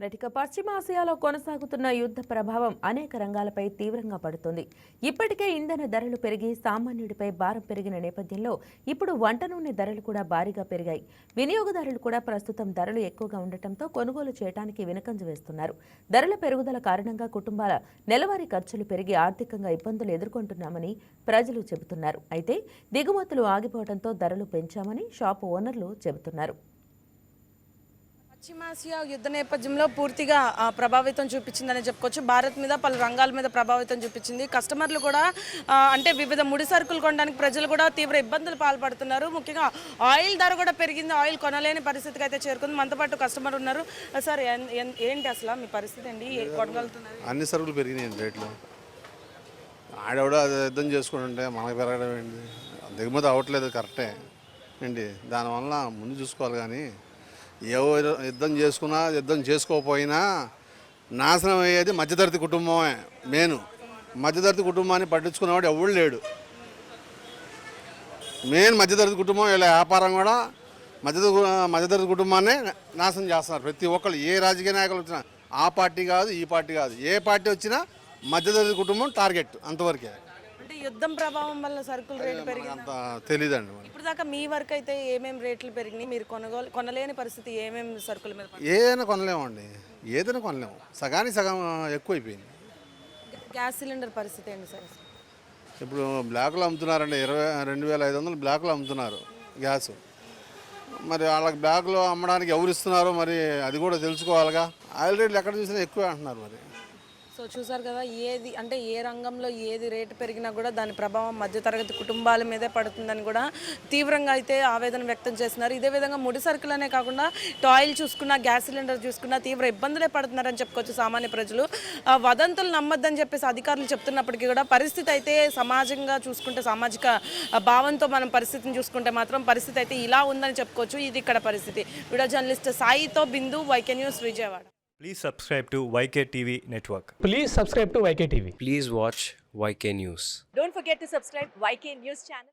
Right, ఇక పశ్చిమాసియాలో కొనసాగుతున్న యుద్ధ ప్రభావం అనేక రంగాలపై తీవ్రంగా పడుతుంది. ఇప్పటికే ఇంధన ధరలు పెరిగి సామాన్యుడిపై భారం పెరిగిన నేపథ్యంలో ఇప్పుడు వంట నూనె ధరలు కూడా భారీగా పెరిగాయి. వినియోగదారులు కూడా ప్రస్తుతం ధరలు ఎక్కువగా ఉండటంతో కొనుగోలు చేయడానికి వెనుకంజ వేస్తున్నారు. ధరల పెరుగుదల కారణంగా కుటుంబాల నెలవారీ ఖర్చులు పెరిగి ఆర్థికంగా ఇబ్బందులు ఎదుర్కొంటున్నామని ప్రజలు చెబుతున్నారు. అయితే దిగుమతులు ఆగిపోవడంతో ధరలు పెంచామని షాపు ఓనర్లు చెబుతున్నారు. పశ్చిమాసియా యుద్ధ నేపథ్యంలో పూర్తిగా ప్రభావితం చూపించిందని చెప్పుకోవచ్చు. భారత్ మీద పలు రంగాల మీద ప్రభావితం చూపించింది. కస్టమర్లు కూడా అంటే వివిధ ముడి సరుకులు కొనడానికి ప్రజలు కూడా తీవ్ర ఇబ్బందులు పాల్పడుతున్నారు. ముఖ్యంగా ఆయిల్ ధర కూడా పెరిగింది. ఆయిల్ కొనలేని పరిస్థితికి అయితే చేరుకుంది. మనతో పాటు కస్టమర్ ఉన్నారు. సార్, ఏంటి అసలు మీ పరిస్థితి అండి? కొనగలుగుతున్నారు? అన్ని సరుకులు పెరిగినాయి రేట్లు. ఆడవిడ యుద్ధం చేసుకుంటుంటే మనకు పెరగడం ఏంటి? దిగుమతి అవ్వట్లేదు, కరెక్టే అండి. దానివల్ల ముందు చూసుకోవాలి. కానీ ఎవరు యుద్ధం చేసుకున్నా యుద్ధం చేసుకోకపోయినా నాశనం అయ్యేది మధ్యతరగతి కుటుంబమే. మధ్యతరగతి కుటుంబాన్ని పట్టించుకునేవాడు ఎవడు లేడు. మధ్యతరగతి కుటుంబం ఇలా వ్యాపారం కూడా మధ్యతరగతి కుటుంబాన్ని నాశనం చేస్తున్నారు. ప్రతి ఒక్కళ్ళు ఏ రాజకీయ నాయకులు వచ్చినా ఆ పార్టీ కాదు ఈ పార్టీ కాదు, ఏ పార్టీ వచ్చినా మధ్యతరగతి కుటుంబం టార్గెట్ అంతవరకే. యుద్ధం ప్రభావం వల్ల సరుకులు రేట్లు పెరిగింది అంత తెలీదండి. ఇప్పుడు దాకా మీ వరకు అయితే ఏమేమి రేట్లు పెరిగినాయి? మీరు కొనలేని పరిస్థితి ఏమేమి సరుకుల మీద? ఏదైనా కొనలేమండి, ఏదైనా కొనలేము. సగానికి సగం ఎక్కువైపోయింది. గ్యాస్ సిలిండర్ పరిస్థితి ఏంటి సార్? ఇప్పుడు బ్లాక్లో అమ్ముతున్నారండి. 22,500 బ్లాక్లో అమ్ముతున్నారు గ్యాస్. మరి వాళ్ళకి బ్లాక్లో అమ్మడానికి ఎవరు ఇస్తున్నారో మరి అది కూడా తెలుసుకోవాలిగా. ఆయిల్ రేట్లు ఎక్కడ చూసినా ఎక్కువే అంటున్నారు. మరి సో చూసారు కదా, ఏది అంటే ఏ రంగంలో ఏది రేటు పెరిగినా కూడా దాని ప్రభావం మధ్యతరగతి కుటుంబాల మీదే పడుతుందని కూడా తీవ్రంగా అయితే ఆవేదన వ్యక్తం చేస్తున్నారు. ఇదే విధంగా ముడి సరుకులనే కాకుండా ఆయిల్ చూసుకున్నా, గ్యాస్ సిలిండర్ చూసుకున్నా తీవ్ర ఇబ్బందులే పడుతున్నారని చెప్పుకోవచ్చు సామాన్య ప్రజలు. వదంతులు నమ్మొద్దని చెప్పేసి అధికారులు చెప్తున్నప్పటికీ కూడా పరిస్థితి అయితే సమాజంగా చూసుకుంటే, సామాజిక భావంతో మనం పరిస్థితిని చూసుకుంటే మాత్రం పరిస్థితి అయితే ఇలా ఉందని చెప్పుకోవచ్చు. ఇది ఇక్కడ పరిస్థితి. వీడియో జర్నలిస్ట్ సాయితో Bindu, YK news, Vijayawada. Please subscribe to YK TV Network. Please subscribe to YK TV. Please watch YK News. Don't forget to subscribe YK News channel.